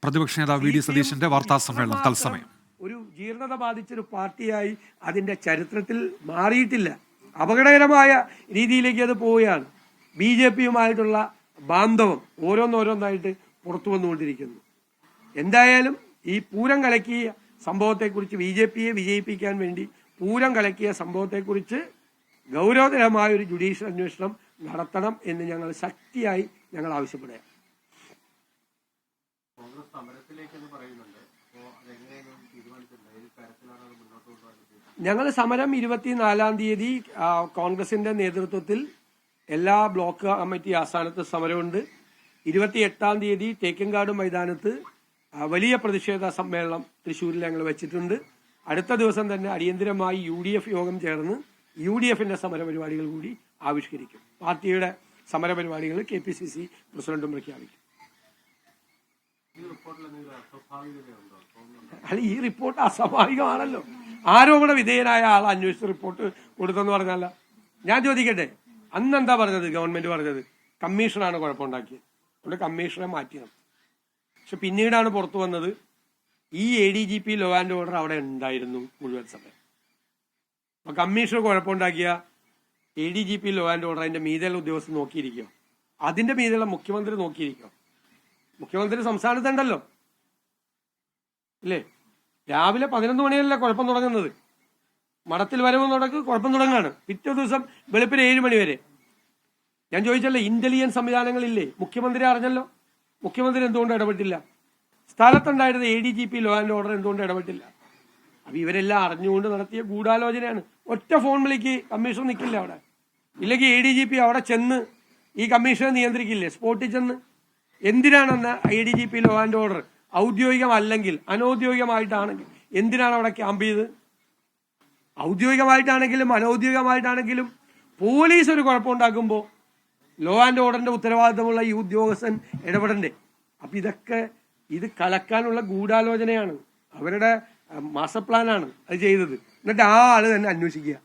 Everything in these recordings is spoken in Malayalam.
പ്രതിപക്ഷ നേതാവ് വി ഡി സതീശന്റെ വാർത്താ സമ്മേളനം തത്സമയം. ഒരു ജീർണത ബാധിച്ചൊരു പാർട്ടിയായി അതിന്റെ ചരിത്രത്തിൽ മാറിയിട്ടില്ല. അപകടകരമായ രീതിയിലേക്ക് അത് പോവുകയാണ്. BJP-യുമായിട്ടുള്ള ബാന്ധവം ഓരോന്നോരോന്നായിട്ട് പുറത്തു വന്നുകൊണ്ടിരിക്കുന്നു. എന്തായാലും ഈ പൂരം കലക്കിയ സംഭവത്തെക്കുറിച്ച് BJP-യെ വിജയിപ്പിക്കാൻ വേണ്ടി പൂരം കലക്കിയ സംഭവത്തെക്കുറിച്ച് ഗൗരവതരമായ ഒരു ജുഡീഷ്യൽ അന്വേഷണം നടത്തണം എന്ന് ഞങ്ങൾ ശക്തിയായി ആവശ്യപ്പെടുക. ഞങ്ങൾ സമരം 24-ാം തീയതി കോൺഗ്രസിന്റെ നേതൃത്വത്തിൽ എല്ലാ ബ്ലോക്ക് കമ്മിറ്റി ആസ്ഥാനത്ത് സമരമുണ്ട്. 28-ാം തീയതി തേക്കിൻകാട് മൈതാനത്ത് വലിയ പ്രതിഷേധ സമ്മേളനം തൃശ്ശൂരിൽ ഞങ്ങൾ വെച്ചിട്ടുണ്ട്. അടുത്ത ദിവസം തന്നെ അടിയന്തരമായി UDF യോഗം ചേർന്ന് UDF-ന്റെ സമരപരിപാടികൾ കൂടി ആവിഷ്കരിക്കും. പാർട്ടിയുടെ സമരപരിപാടികൾ KPCC പ്രസിഡന്റും പ്രഖ്യാപിക്കും. അല്ല, ഈ റിപ്പോർട്ട് അസ്വാഭാവികമാണല്ലോ. ആരോപണ വിധേയനായ ആൾ അന്വേഷിച്ച റിപ്പോർട്ട് കൊടുത്തെന്ന് പറഞ്ഞല്ല. ഞാൻ ചോദിക്കട്ടെ, അന്ന് എന്താ പറഞ്ഞത്? ഗവൺമെന്റ് പറഞ്ഞത് കമ്മീഷനാണ് കുഴപ്പമുണ്ടാക്കിയത്, അതുകൊണ്ട് കമ്മീഷനെ മാറ്റിയത്. പക്ഷെ പിന്നീടാണ് പുറത്തു വന്നത് ഈ ADGP ലോ ആൻഡ് ഓർഡർ അവിടെ ഉണ്ടായിരുന്നു മുഴുവൻ സമയം. അപ്പൊ കമ്മീഷന് കുഴപ്പമുണ്ടാക്കിയ ADGP ലോ ആൻഡ് ഓർഡർ അതിന്റെ മീതെയുള്ള ഉദ്യോഗസ്ഥർ നോക്കിയിരിക്കുക, അതിന്റെ മീതെയുള്ള മുഖ്യമന്ത്രി നോക്കിയിരിക്കുക. മുഖ്യമന്ത്രി സംസ്ഥാനത്തുണ്ടല്ലോ, ഇല്ലേ? രാവിലെ 11 മണിയല്ലേ കുഴപ്പം തുടങ്ങുന്നത്. മഠത്തിൽ വരവ് കുഴപ്പം തുടങ്ങാണ്. പിറ്റേ ദിവസം വെളുപ്പിന് 7 മണി വരെ. ഞാൻ ചോദിച്ചല്ലോ, ഇന്റലിജൻസ് സംവിധാനങ്ങളില്ലേ? മുഖ്യമന്ത്രി അറിഞ്ഞല്ലോ. മുഖ്യമന്ത്രി എന്തുകൊണ്ട് ഇടപെട്ടില്ല? സ്ഥലത്തുണ്ടായിരുന്ന ADGP ലോ ആൻഡ് ഓർഡർ എന്തുകൊണ്ട് ഇടപെട്ടില്ല? അപ്പൊ ഇവരെല്ലാം അറിഞ്ഞുകൊണ്ട് നടത്തിയ ഗൂഢാലോചനയാണ്. ഒറ്റ ഫോൺ വിളിക്ക് കമ്മീഷൻ നിൽക്കില്ല അവിടെ. ഇല്ലെങ്കിൽ ADGP അവിടെ ചെന്ന് ഈ കമ്മീഷനെ നിയന്ത്രിക്കില്ലേ? സ്പോട്ടിൽ ചെന്ന്. എന്തിനാണെന്ന് ADGP ലോ ആൻഡ് ഓർഡർ ഔദ്യോഗികമല്ലെങ്കിൽ അനൌദ്യോഗികമായിട്ടാണെങ്കിൽ എന്തിനാണ് അവിടെ ക്യാമ്പ് ചെയ്ത്? ഔദ്യോഗികമായിട്ടാണെങ്കിലും അനൌദ്യോഗികമായിട്ടാണെങ്കിലും പോലീസ് ഒരു കുഴപ്പമുണ്ടാക്കുമ്പോൾ ലോ ആൻഡ് ഓർഡറിന്റെ ഉത്തരവാദിത്തമുള്ള ഈ ഉദ്യോഗസ്ഥൻ ഇടപെടണ്ടേ? അപ്പൊ ഇത് കലക്കാനുള്ള ഗൂഢാലോചനയാണ്. അവരുടെ മാസ്റ്റർ പ്ലാനാണ് അത് ചെയ്തത്. എന്നിട്ട് ആ ആള് തന്നെ അന്വേഷിക്കുക.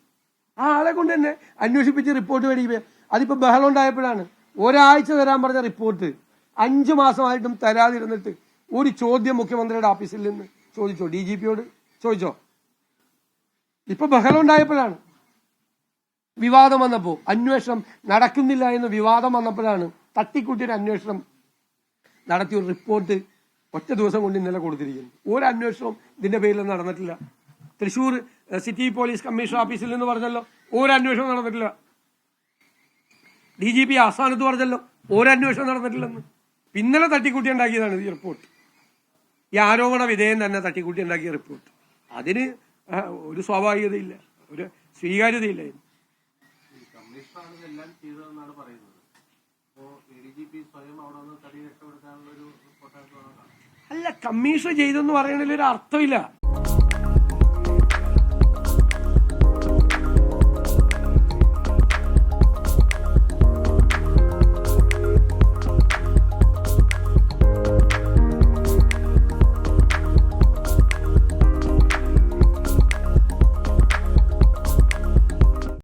ആ ആളെ കൊണ്ട് തന്നെ അന്വേഷിപ്പിച്ച് റിപ്പോർട്ട് മേടിക്കുക. അതിപ്പോ ബഹളം ഉണ്ടായപ്പോഴാണ് ഒരാഴ്ച തരാൻ പറഞ്ഞ റിപ്പോർട്ട് 5 മാസമായിട്ടും തരാതിരുന്നിട്ട് ഒരു ചോദ്യം മുഖ്യമന്ത്രിയുടെ ഓഫീസിൽ നിന്ന് ചോദിച്ചോ? DGP-യോട് ചോദിച്ചോ? ഇപ്പൊ ബഹളം ഉണ്ടായപ്പോഴാണ്, വിവാദം വന്നപ്പോ, അന്വേഷണം നടക്കുന്നില്ല എന്ന് വിവാദം വന്നപ്പോഴാണ് തട്ടിക്കൂട്ടിയൊരു അന്വേഷണം നടത്തിയ ഒരു റിപ്പോർട്ട് ഒറ്റ ദിവസം കൊണ്ട് ഇന്നലെ കൊടുത്തിരിക്കുന്നു. ഒരു അന്വേഷണവും ഇതിന്റെ പേരിൽ നടന്നിട്ടില്ല. തൃശൂർ സിറ്റി പോലീസ് കമ്മീഷണർ ഓഫീസിൽ നിന്ന് പറഞ്ഞല്ലോ ഒരു അന്വേഷണം നടന്നിട്ടില്ല. DGP ആസ്ഥാനത്ത് പറഞ്ഞല്ലോ ഒരു അന്വേഷണം നടന്നിട്ടില്ലെന്ന്. ഇന്നലെ തട്ടിക്കൂട്ടി ഉണ്ടാക്കിയതാണ് ഈ റിപ്പോർട്ട്. ഈ ആരോപണ വിധേയം തന്നെ തട്ടിക്കൂട്ടി ഉണ്ടാക്കിയ റിപ്പോർട്ട്. അതിന് ഒരു സ്വാഭാവികതയില്ല, ഒരു സ്വീകാര്യതയില്ല. അല്ല, കമ്മീഷൻ ചെയ്തെന്ന് പറയണതിൽ ഒരു അർത്ഥമില്ല.